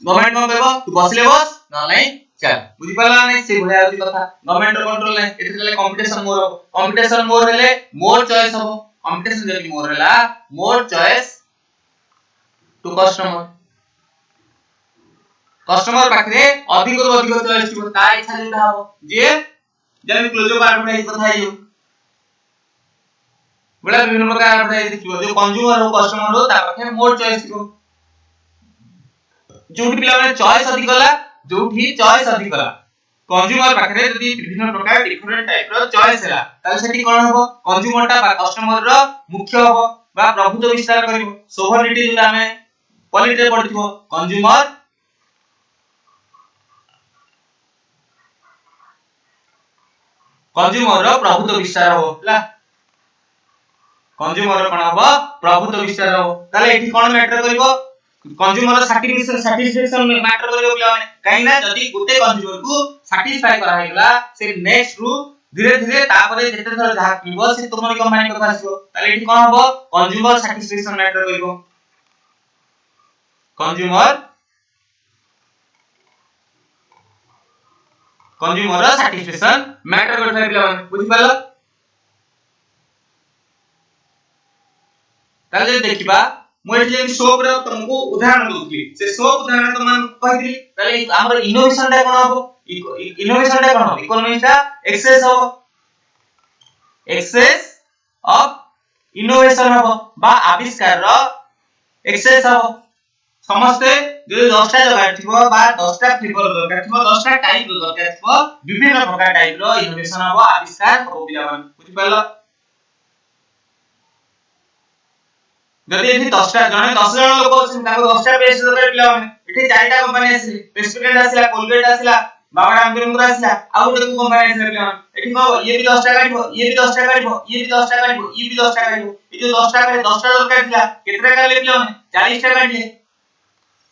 गवर्नमेंट कोन कहबो तू बसले बस न नै चल बुझि पाला नै से भया होती कथा गवर्नमेंट रो कंट्रोल नै एथरे कंपटीशन मोर हेले मोर चॉइस हबो कंपटीशन जदी मोर हला मोर चॉइस टू कस्टमर पाखरे अधिक रो अधिक चॉइस थिबो ता इच्छा जेटा हबो जे जमी क्लोज अप एडवर्टाइज कथा आइयो बड़ा विभिन्न प्रकार एडवर्टाइज थिबो जो कंज्यूमर हो कस्टमर हो ता पाखरे मोर चॉइस थिबो जोठी पिला माने चॉइस अधिक गला जोठी चॉइस अधिक गला कंज्यूमर पाखरे जदी विभिन्न प्रकार डिफरेंट टाइप रो चॉइस हला ताले सेठी कोन हबो कंज्यूमर ता बा कस्टमर रो मुख्य हबो बा प्रभुत्व विस्तार करिवो सोवरिटी जोटा हमें पॉलिटी रे पढिथिबो कंज्यूमर रो प्रभुत्व विस्तार हो ला कंज्यूमर कोन हबो प्रभुत्व विस्तार हो ताले एठी कोन मैटर करिवो कंज्यूमर सैटिस्फैक्शन मैटर करिवो पिला माने काई ना जदी गुटे कंज्यूमर को सैटिस्फाई करा हेगला से नेक्स्ट रु धीरे धीरे तापरे जेते थर जहा किबो से तुमरी कंपनी को आसीबो ताले एठी कोन हबो कंज्यूमर सैटिस्फैक्शन मैटर करिवो कंज्यूमर सैटिस्फैक्शन मैटर करथाय पिला माने बुझि पालो ताले देखिबा मु एठी जे सोप रो तुमको उदाहरण दोथि से सोप उदाहरण त मान कहिदिली ताले हमर इनोवेशन ता कोन हबो इनोवेशन ता कोन हबो इकोनॉमिक्स ता एक्सेस हबो एक्सेस ऑफ इनोवेशन हबो बा आविष्कार रो एक्सेस हबो समस्ते जो 10 टा जगह थिबो बा 10 टा फ्लेवर दरकार थिबो 10 टा टाइप रो दरकार थिबो विभिन्न प्रकार टाइप रो इनोवेशन हबो आविष्कार हबो पिला मान बुझि पालो जदी एठी 10 टा जने 10 जन लोक अछि ताको 10 टा पेस्ट दरकार पिला माने एठी 4 टा कंपनी आसी पेस्टिसाइड आसीला कोलगेट आसीला बाबा रामदेव आसीला आ गोटे कंपनी आसीला पिला माने एठी कहबो ये भी 10 टा काढिबो ये भी 10 टा काढिबो ये भी 10 टा काढिबो ये भी 10 टा काढिबो ए जो 10 टा काढे 10 टा दरकार थिला केतरा काढले पिला माने 40 टा काढले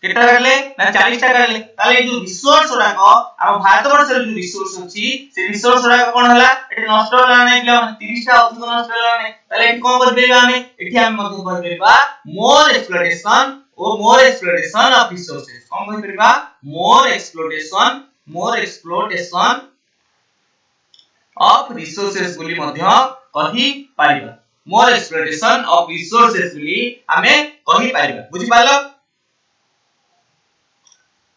केटा काढले ना 40 टा काढले ताले जो रिसोर्स उडाको आ भारत वर्ष रे जो रिसोर्स अछि से रिसोर्स उडाको कोन हला एठी नष्ट होला नै पिला माने 30 टा अधिक नष्ट होला नै ताले एठी कोन कर देबा हमें एठी हम मध्य कर देबा मोर एक्सप्लोइटेशन ऑफ रिसोर्सेज कोन कर देबा मोर एक्सप्लोइटेशन ऑफ रिसोर्सेज बोली मध्य कहि Paribas more exploitation of resources बोली हमें कहि पारिबा बुझि पालो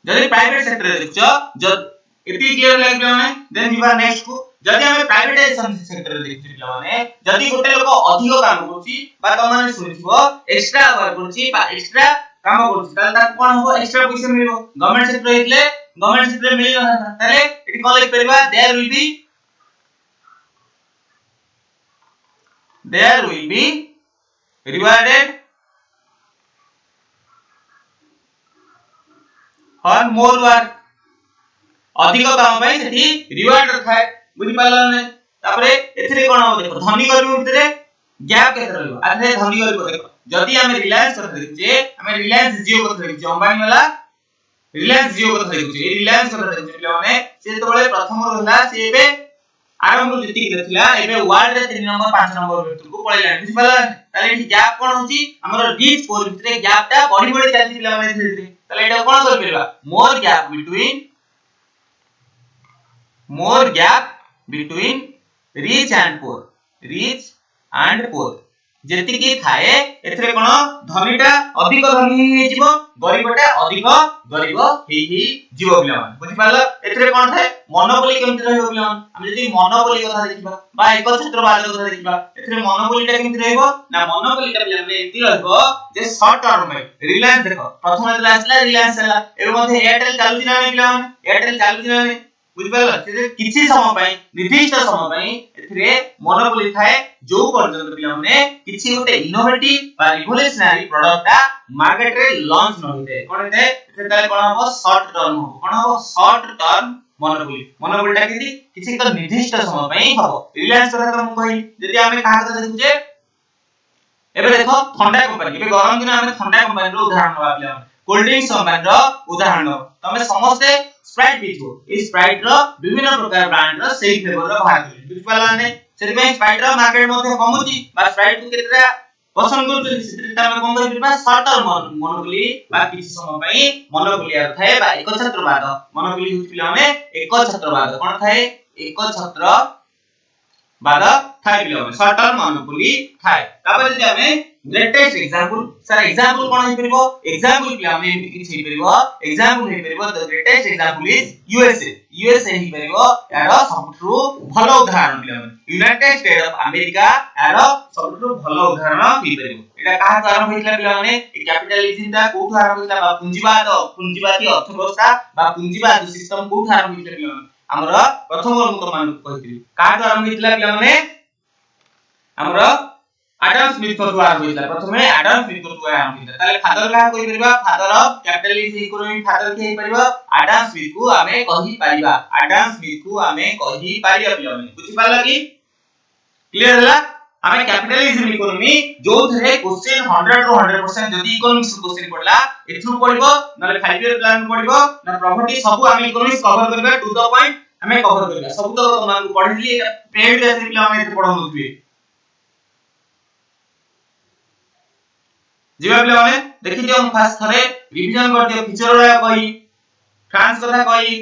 जदी प्राइवेट सेक्टर रे देखछो जद एती क्लियर लागबे माने देन यू आर नेक्स्ट को जदी हमें प्राइवेटाइजेशन सेक्टर रे देखछिला माने जदी गोटे लोक अधिक काम करछि बा त माने सुनिथिबो एक्स्ट्रा वर्क करछि बा एक्स्ट्रा काम करछि ताले ता कोन हो एक्स्ट्रा पैसा मिलिबो गवर्नमेंट सेक्टर हेतले गवर्नमेंट सेक्टर मिलि न ताले एटी कोन लिख परबा देयर विल बी rewarded और मोर वर्क अधिक काम पई सेठी रिवार्ड रखाय बुझि पाला नै तापरे एथिरे कोन हो देखो धनी गरीब भितरे गैप केते रहबो आधे धनी गरीब देखो जदी हमें रिलायंस कथा देखजे हमें रिलायंस जियो कथा देखजे अंबानी वाला रिलायंस जियो कथा देखजे ए रिलायंस कथा देखजे पिला माने से तबले प्रथम रहला से एबे आरंभ जति थिला एबे वर्ल्ड रे 3 नंबर 5 नंबर भितर को पळैला बुझि पाला ताले एठी गैप कोन होची हमर रिच पोर भितरे गैप ता बढी बढी चालछि पिला माने धीरे धीरे ताले एटा कोन कर परबा more gap between rich and poor जेतिकी थाए एथरे कोन धनीटा अधिक धनी हे जीवो गरीबटा अधिक गरीब हे जीवो पिलामान बुझि पालो एथरे कोन थाए मोनोपोली केमति रहइबो पिलामान हम जदि मोनोपोली कथा देखिबा बा एकछत्रवाद कथा देखिबा एथरे मोनोपोलीटा केमति रहइबो ना मोनोपोलीटा पिलामान एति रहइबो जे शॉर्ट टर्म में रिलायंस देखो प्रथम जेला आसला रिलायंस हला एबे मध्ये एयरटेल चालू दिना पिलामान एयरटेल चालू दिना बुझि पालो से किछि समय पई निर्दिष्ट समय पई एथरे मोनोपोली थाए जो पर्यंत पिला माने किछि गोटे इनोवेटिव बा रिवोल्यूशनरी प्रोडक्टटा मार्केट रे लॉन्च न होते कोन हेते एथरे कोन हो शॉर्ट टर्म हो कोन हो शॉर्ट टर्म मोनोपोलीटा किछि एक निर्दिष्ट समय पई हो रिलायंस कथा हम कहि जदि हमें कहा कथा देखु जे एबे देखो ठंडा कंपनी एबे गरम दिन हमें ठंडा कंपनी रो उदाहरण नबा पिला कोल्ड ड्रिंक्स कंपनी रो उदाहरण नो तमे समस्त स्प्राइट पिथो ए स्प्राइट रो विभिन्न प्रकार ब्रांड रो सेही फ्लेवर रो बाहर बुझ पाला ने सेति में स्प्राइट रो मार्केट मध्ये कमुची बा स्प्राइट को केतरा पसंद करु सेति तमे कोन करबा शॉर्ट टर्म मोनोपोली बा किछि समय पई मोनोपोली आ थाए बा एकछत्रवाद मोनोपोली हुच पिला माने एकछत्रवाद कोन थाए एकछत्र बाद थाए पिला माने शॉर्ट टर्म मोनोपोली थाए तापर जदि हमें ग्रेटेस्ट एग्जांपल सर एग्जांपल कोन हे परबो एग्जांपल पिला माने किछि हे परबो एग्जांपल हे परबो the greatest example is USA हे परबो यार सबठु भलो उदाहरण पिला माने यूनाइटेड स्टेट ऑफ अमेरिका यार सबठु भलो उदाहरण हे परबो एटा काहा आरंभ होइतला पिला माने ए कैपिटलिज्म ता कोठु आरंभ होइतला बा पुंजीवादी अर्थव्यवस्था बा पुंजीवाद सिस्टम कोठु आरंभ होइतला पिला माने हमर प्रथम मुक्त मान कहितली काहा आरंभ होइतला पिला माने हमर एडम स्मिथ को द्वारा होइला प्रथमे एडम स्मिथ को द्वारा होइला ताले फादर का कोइ परिबा father of capitalism economy father के परिबा एडम स्मिथ को हमें कहि परिबा एडम स्मिथ को हमें कहि परिबा पिलाने बुझि पाला कि क्लियर हला हमें कैपिटलिज्म इकोनॉमी जो थरे क्वेश्चन 100 रो 100% जदी इकोनॉमिक्स क्वेश्चन पडला एथु पडिबो नले 5 ईयर प्लान पडिबो ना प्रॉपर्टी सब हमें इकोनॉमिक्स कवर करबा टू द पॉइंट हमें कवर करबा सब तो मान को पढिली पेड जैसे पिला हमें एते पढौनुथि जीवा पिला माने देखि दियो हम फास्ट थरे रिवीजन कर दियो फीचर रा कहि फ्रांस कथा कहि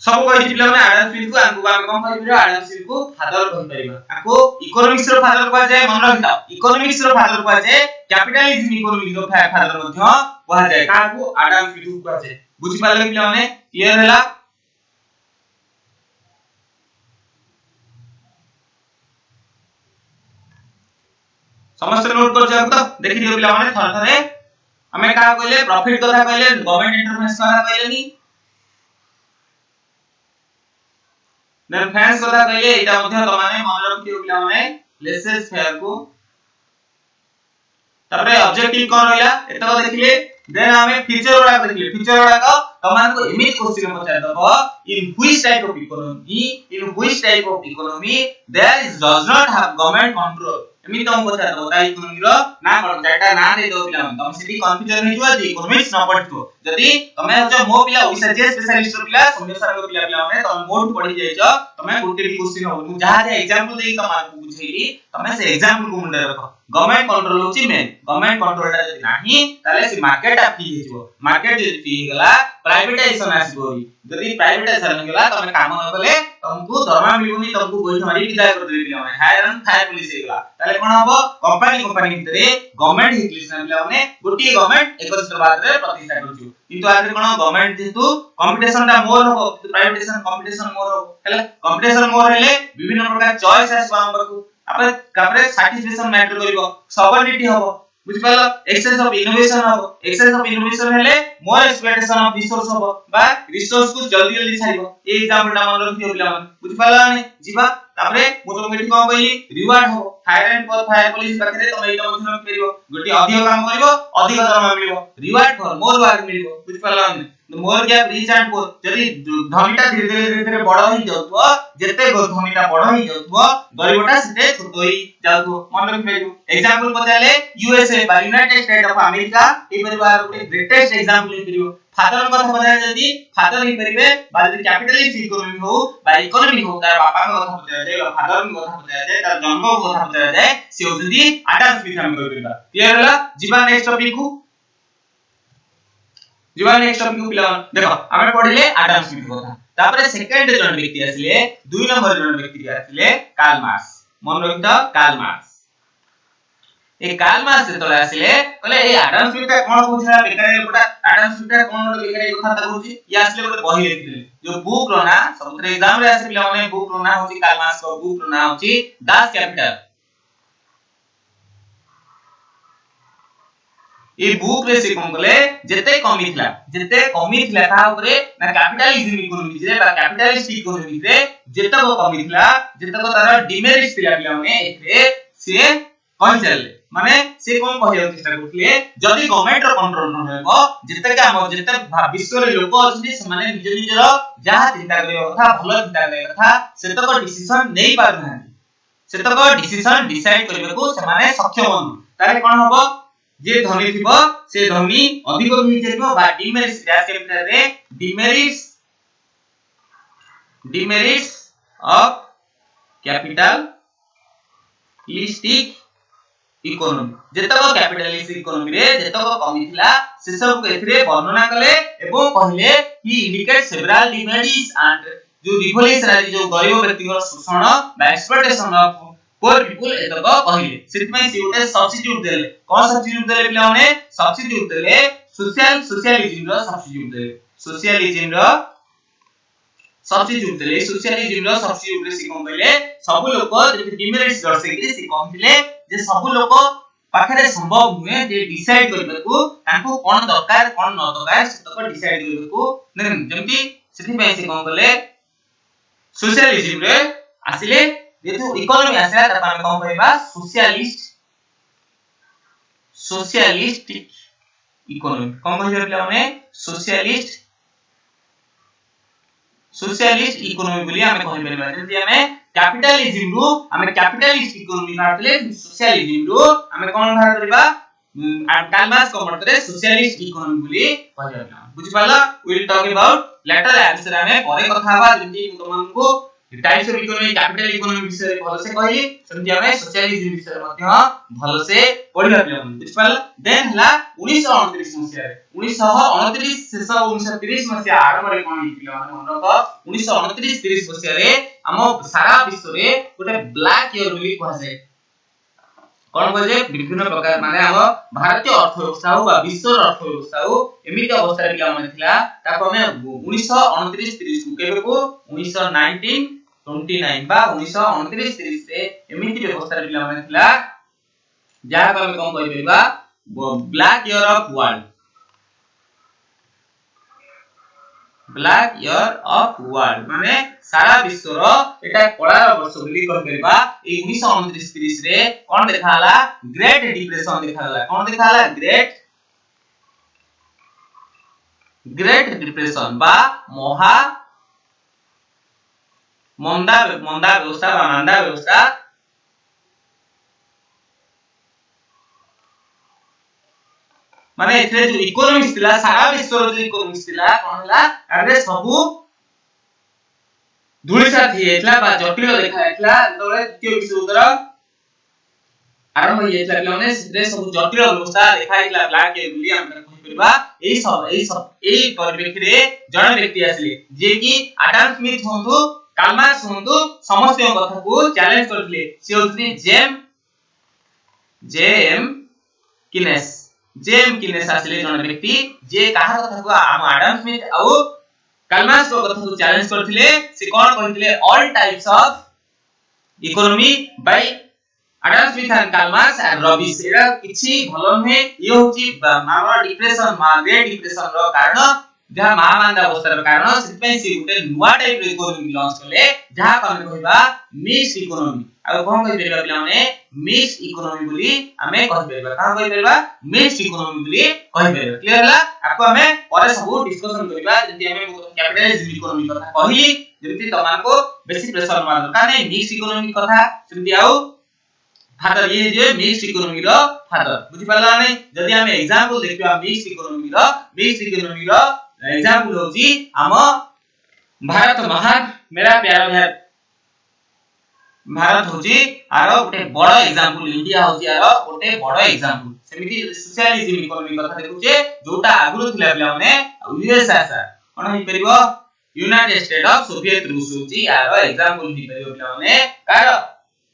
सब कहि पिला माने एडम स्मिथ को आंकु हम कम कहि पिला एडम स्मिथ को फादर कहि परिबा आको इकोनॉमिक्स रो फादर को जाय मन रखिता इकोनॉमिक्स रो फादर को जाय कैपिटलिज्म इकोनॉमिक्स रो फादर मध्य कहा जाय काको एडम स्मिथ को जाय बुझि पाले पिला माने क्लियर हला समस्त नोट कर जाओ तो देखि दियो पिला माने थर थरे हमें का कहले प्रॉफिट कथा कहले गवर्नमेंट इंटरफेरेंस कथा कहलेनी देन फैंस कथा कहले एटा मध्ये त माने मन रखियो पिला माने लेसेस फेयर को तबरे ऑब्जेक्टिव कोन रहला एतो देखिले देन हमें फीचर वाला देखिले फीचर वाला का तमान को इमेज क्वेश्चन पचार दबो in which type of economy there is does not have government control एमी तम पचार दबो ताई इकोनॉमी रो ना कोन डाटा ना दे दो पिला तम सिटी कन्फ्यूजन हे जुआ जे इकोनॉमिक्स न पढतो जदी तमे जो मो पिला ओइसा जे स्पेशलिस्ट रो पिला संदेशर को पिला माने तम मोड पढी जाइछ तमे गुटे भी क्वेश्चन हो मु जहा जे एग्जांपल देई तमा को बुझेली तमे से एग्जांपल को मुंडे रखो गवर्नमेंट कंट्रोल होची मेन गवर्नमेंट कंट्रोल जदी नाही ताले से मार्केट आ फ्री हेजो मार्केट जदी फ्री गला प्राइवेटाइजेशन आसीबो जदी प्राइवेटाइजेशन गला तमे काम न कले तुमको दरमा मिलुनी तुमको गोइठ मारी विदाय कर देबी माने हायर एंड फायर पुलिस हेगला ताले कोन हबो कंपनी भितरे गवर्नमेंट हिटलिस ना माने गोटी गवर्नमेंट एकत्रवाद रे प्रतिष्ठा करछु किंतु आदि कोन गवर्नमेंट जेतु कंपटीशन ता मोर हबो प्राइवेटाइजेशन कंपटीशन मोर हबो हला कंपटीशन मोर हेले विभिन्न प्रकार चॉइस आसबा हमरको आपरे कापरे सैटिस्फैक्शन मैटर करिवो सॉवरेनिटी हबो बुझ पालो एक्सेस ऑफ इनोवेशन हेले मोर एक्सप्लॉइटेशन ऑफ रिसोर्स हबो बा रिसोर्स को जल्दी जल्दी छाइबो ए एग्जांपल ता मन रखियो पिला माने बुझ पालो ने जीवा तापरे मु तो मेठी कोन कहली रिवार्ड हबो fire and for fire police पाखरे तमे एटा मध्यम करिवो गोटी अधिक काम करिवो अधिक दरमा मिलिवो रिवार्ड फॉर मोर वर्क मिलिवो बुझ पालो ने मोर गैप रीच एंड पोर जदी धनीटा धीरे धीरे बड़ होई जाउतो जेते धनीटा बड़ होई जाउतो गरीबटा सेते छोट होई जाउतो मन रखिबो एग्जांपल बताले यूएसए बा यूनाइटेड स्टेट ऑफ अमेरिका ए परिवार गोटे ग्रेटेस्ट एग्जांपल हे करिवो फादर कथा बताले जदी फादर ही परिबे बा जदी कैपिटलिस्ट इकोनॉमी हो बा इकोनॉमी हो तार बापा के कथा बताले जाय फादर के कथा बताले जाय तार जन्म के कथा बताले जाय से जदी एडम स्मिथ हम करबा क्लियर होला जीवा नेक्स्ट टॉपिक को जीवा नेक्स्ट टॉपिक पिला देखो हमें पढिले एडम स्मिथ कथा तापरे सेकंड जन व्यक्ति आसिले 2 नंबर जन व्यक्ति आसिले कार्ल मार्क्स मन रखिता Karl Marx A Karl Marx जेतले आसिले कहले ए आडम स्मिथ कोन बुझला बेकारी लोकटा आडम स्मिथ कोन बेकारी कथा कहूची या आसिले गोटे बही लिखिले जो बुक रो ना सबरे एग्जाम रे आसे पिला माने बुक रो ना होची कार्ल मार्क्स रो बुक रो ना होची दास कैपिटल ए बुक रे से कोन गले जेते कमी थिला ता ऊपर ना कैपिटलिज्म इकोनॉमी जे बा कैपिटलिस्ट इकोनॉमी रे जेते को कमी थिला जेते को तार डिमेरिट्स थिला पिला माने एथे से कोन चले माने से कोन कहियो चेष्टा करथले जदी गवर्नमेंट रो कंट्रोल न रहबो जेते का हम जेते विश्व रे लोक अछि से माने निज निजरो जहा चिंता करियो कथा भलो चिंता करियो कथा सेतो को डिसीजन नै पार ना सेतो को डिसीजन डिसाइड करबो से माने सक्षम न तारे कोन हबो जे धनी थिबो से धनी अधिक होई जेबो बा डिमेरिट्स डैश कैपिटल रे डिमेरिट्स ऑफ कैपिटलिस्टिक इकोनॉमी जेतक कैपिटलिस्ट इकोनॉमी रे जेतक कमी थिला से सब को एथरे वर्णना कले एवं कहले ही इंडिकेट सेवरल डिमेरिट्स एंड जो रिवोल्यूशनरी जो गरीब व्यक्ति को शोषण बा एक्सप्लॉयटेशन ऑफ पोर पीपल एतक कहले सिर्फ से उटे सब्स्टिट्यूट देले कोन सब्स्टिट्यूट देले पिला माने सब्स्टिट्यूट देले सोशलिज्म रो सब्स्टिट्यूट देले सोशलिज्म रो सब्स्टिट्यूट रे से कोन कहले सब लोग जे डिमेरिट्स दर्शे कि से कहले जे सब लोग पाखरे संभव हुए जे डिसाइड करबेकू तांको कोन दरकार कोन न दरकार सेतक डिसाइड करबेकू जेमति सेथि पय से कोन कहले सोशलिज्म रे आसिले जेतु इकोनॉमी आसिला त हम कोन कहबा सोशलिस्टिक इकोनॉमी कोन कहबा पिला माने सोशलिस्ट इकोनॉमी बोली हमें कहबे परबा जति हमें कैपिटलिज्म रो हमें कैपिटलिस्ट इकोनॉमी बातले सोशलिज्म रो हमें कोन बात करबा कार्ल मार्क्स को मत रे सोशलिस्ट इकोनॉमी बोली कहबा बुझि पाला will talk about later answer हमें परे कथा बा जति तुमन को types of economy capital economy विषय भलो से कहली सेमति हमें सोशलिज्म विषय मध्य भलो से पढिबा पिला बुझि पाला देन हला 1929 मसिया रे 1929 शेष 1930 मसिया आरंभ रे कोन पिला माने मनक 1929 30 मसिया रे हम सारा विश्व रे गोटे ब्लैक ईयर बोली कह जाय कोन बजे विभिन्न प्रकार माने हम भारतीय अर्थव्यवस्था हो बा विश्व अर्थव्यवस्था हो एमिति अवस्था रे पिला माने थिला ताको हमें 1929 30 को केबे को 1929 बा 1929 30 से एमिति व्यवस्था रे पिला माने थिला जहा को हम कोन कहि परिबा ब्लैक ईयर ऑफ वर्ल्ड माने सारा विश्व रो एटा कलार वर्ष बोली कहि परिबा ए 1929 30 रे कोन देखाला ग्रेट डिप्रेशन देखाला कोन देखाला ग्रेट डिप्रेशन बा महा मंदा व्यवस्था माने एथरे जो इकोनॉमिक्स थिला सारा विश्व रो जो इकोनॉमिक्स थिला कोन हला अरे सबु धुळीसा थी एथला बा जटिल देखा एथला तोरे द्वितीय विश्व युद्ध आरंभ होई एथला पिलाने सिद्रे सब जटिल व्यवस्था देखाइला ब्लैक के बोली हम कहि परबा एई सब परिप्रेक्षी रे जण व्यक्ति आसिले जे कि आडम स्मिथ होंतु कार्ल मार्क्स होंतु समस्त कथा को चैलेंज करथले से होतली जेम किनेस आसिले जण व्यक्ति जे कहा कथा को हम आडम स्मिथ आ कार्ल मार्क्स को कथा को चैलेंज करथिले से कोन कहिथिले all types of economy by Adam Smith and Karl Marx and rubbish एरा किछि भलो नहे ये होची मानव डिप्रेशन ग्रेट डिप्रेशन रो कारण जहा महामांदा अवस्था रो कारण सिपे से गुटे नुवा टाइप रो इकोनॉमी लॉन्च करले जहा को हम कहबा मिक्स इकोनॉमी आ कोन कहि परबा पिला माने मिक्स इकोनॉमी बोली हमें कहि परबा का कहि परबा मिक्स इकोनॉमी बोली कहि परबा क्लियर हला आपको हमें परे सब डिस्कशन करबा जति हमें कैपिटलिज्म इकोनॉमी कथा कहली जति तमान को बेसी प्रेशर मार दरकार नै मिक्स इकोनॉमी कथा जति आउ फादर ये जे मिक्स इकोनॉमी रो फादर बुझि पाला नै जति हमें एग्जांपल देखिबा मिक्स इकोनॉमी रो एग्जांपल होजी हम भारत महान मेरा प्यारा भारत होजी आरो गोटे बड़ एग्जांपल इंडिया होजी आरो गोटे बड़ एग्जांपल सेमिति सोशलिज्म इकोनॉमी कथा देखुचे जोटा आगुरु थिला पिला माने यूएसएसआर कोन होई परिबो यूनाइटेड स्टेट ऑफ सोवियत रूस होजी आरो एग्जांपल हि परिबो पिला माने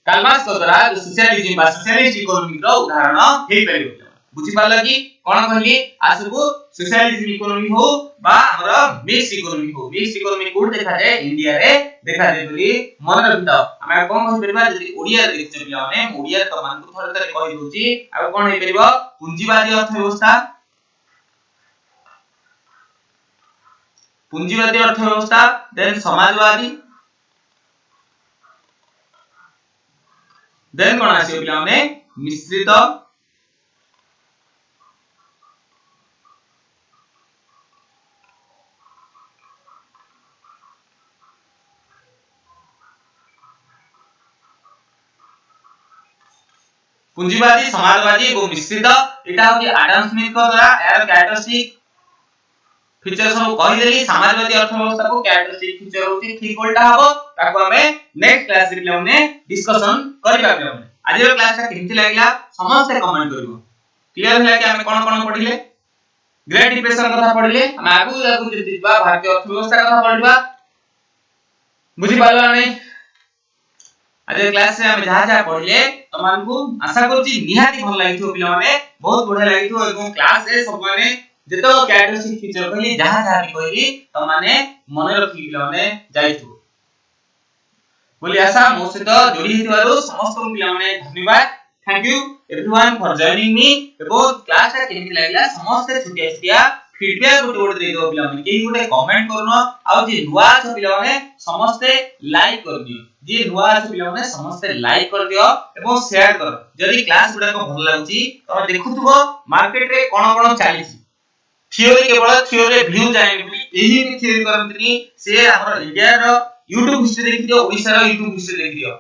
कार्ल मार्क्स द्वारा जो सोशलिज्म बा सोशलिस्ट इकोनॉमी रो उदाहरण हेई परिबो बुझी पाला कि कोन कहली आसबो सोशलिज्म इकोनॉमी हो बा हमर मिक्स इकोनॉमी कोड देखा जाए इंडिया रे देखा जाए बोली मन रखित हम कोन कहि परबा जदि ओडिया देखछ पिला माने ओडिया त मान को थोड़े थोड़े कहि दोची आ कोन हेई परबो पूंजीवादी अर्थव्यवस्था देन समाजवादी देन कोन आसी पिला माने मिश्रित पूंजीवादी समाजवादी एवं मिश्रित एटा होची एडम स्मिथ को द्वारा एयर कैरेक्टरिस्टिक फीचर सब कहि देली समाजवादी अर्थव्यवस्था को कैरेक्टरिस्टिक फीचर होची ठीक उल्टा हबो ताको हमें नेक्स्ट क्लास रे हमने डिस्कशन करबा के हमने आज रो क्लास का केमति लागला समस्त कमेंट करिवो क्लियर है कि हमें कोन कोन पढिले ग्रेट डिप्रेशन कथा पढिले हम आगु आगु जेतिबा भारतीय अर्थव्यवस्था कथा पढिबा बुझि पाला नै आज क्लास रे हम जहा जहा पढिले तमान को आशा करछि निहाती भल लागिथो पिला माने बहुत बढ़िया लागिथो एवं क्लास रे सब माने जेतो कैरेक्टरिस्टिक फीचर कहली जहा जहा भी कहली त माने मन रखि पिला माने जाइथो बोली आशा मो सहित जोड़ी हितवारो समस्त पिला माने धन्यवाद thank you everyone for joining me एवं क्लास रे केमि लागला समस्त छुटिया छुटिया फीडबैक गोटे दे दो पिला माने केही गोटे कमेंट करनो आ जे नुवा छ पिला माने समस्त लाइक कर दियो जे नुवा छ पिला माने समस्त लाइक कर दियो एवं शेयर कर जदी क्लास गुडा को भल लागुची त देखुथबो मार्केट रे कोन कोन चाली थियोरी केवल थियोरी व्यू जाय एही भी थियोरी करंतनी से हमर इंडिया रो YouTube हिस्ट्री देखि दियो ओडिसा रो YouTube हिस्ट्री देखि दियो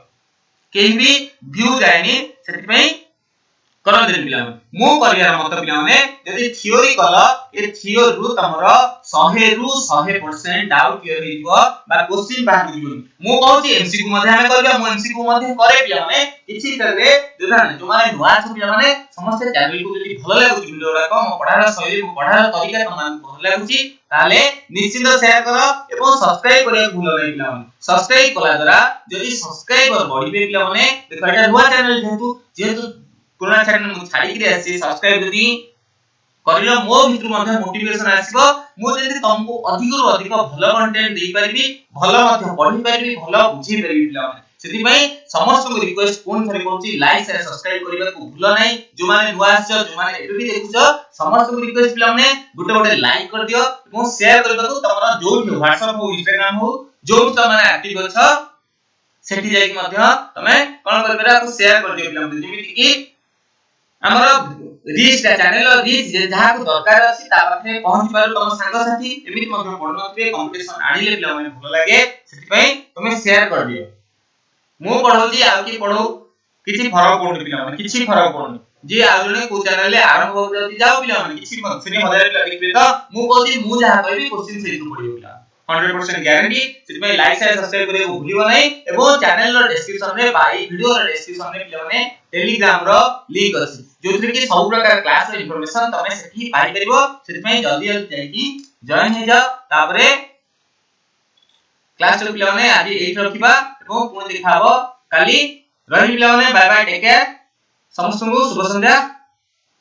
केही भी व्यू जायनी सेति पई कर दे पिला मु करियर मत पिला माने जदी थियोरी कला ए थियोरी रु तमरो 100 रु 100% डाउट क्लियर हिबो बा क्वेश्चन बाहर दिबो मु कहूची एमसीक्यू मध्ये हमें करबा मु एमसीक्यू मध्ये करे पिला माने किछि करे जोदान जो माने नुवा छ पिला माने समस्त चैनल को जदी भलो लागुची वीडियो रा को पढार शैली को पढार तरीका तमान भलो लागुची ताले निश्चित शेयर करो एवं सब्सक्राइब करिया भूल नै पिला माने सब्सक्राइब कला द्वारा जदी सब्सक्राइबर बढ़िबे पिला माने देखो एटा नुवा चैनल जेतु पुराना चैनल मु छाडी कि आसी सब्सक्राइब जदी करियो मो भितर मध्ये मोटिवेशन आसीबो मु जदी तुमको अधिक रु अधिक भलो कंटेंट देई परिबी भलो मध्ये पढी परिबी भलो बुझी परिबी पिला माने सेति पई समस्त को रिक्वेस्ट कोन थरे कोची लाइक शेयर सब्सक्राइब करिबा को भूल नै जो माने नुवा आछ जो माने एबे भी देखुछ समस्त को रिक्वेस्ट पिला माने गुटे गुटे लाइक कर दियो एवं शेयर करबा को तमरा जो भी WhatsApp हो Instagram हो जो भी त माने एक्टिव छ सेठी जाई मध्ये तमे कोन करबेरा को शेयर कर दियो पिला माने जेमिति कि हमर रीच चैनल रीच जहा को दरकार अछि ता पाखे पहुंच पारो तम संग साथी एमिति मध्ये पढनथबे कंपटीशन आनिले पिला माने भल लागे सेति पई तमे शेयर कर दियो मु पढौजी आ कि पढौ किछि फरक पडुनी पिला माने किछि फरक पडुनी जे आ जने को चैनल ले आरंभ हो जति जाओ पिला माने किछि मने हजार पिला देखबे त मु कहजी मु जहा कहबी क्वेश्चन से पढियो पिला 100% गारंटी सेति पई लाइक शेयर सब्सक्राइब करे भूलियो नै एवं चैनल रो डिस्क्रिप्शन रे बाई वीडियो रो डिस्क्रिप्शन रे पिला माने टेलीग्राम रो लिंक अछि जोथि कि सब प्रकार क्लास रो इंफॉर्मेशन तमे सेठी पाई परिबो सेति पई जल्दी जल्दी जाई कि जॉइन हे जा तापरे क्लास रो पिला माने आज एठ रखिबा एवं पुणी देखाबो काली रही पिला माने बाय बाय टेक केयर समस्त को शुभ संध्या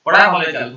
पढा भले चल।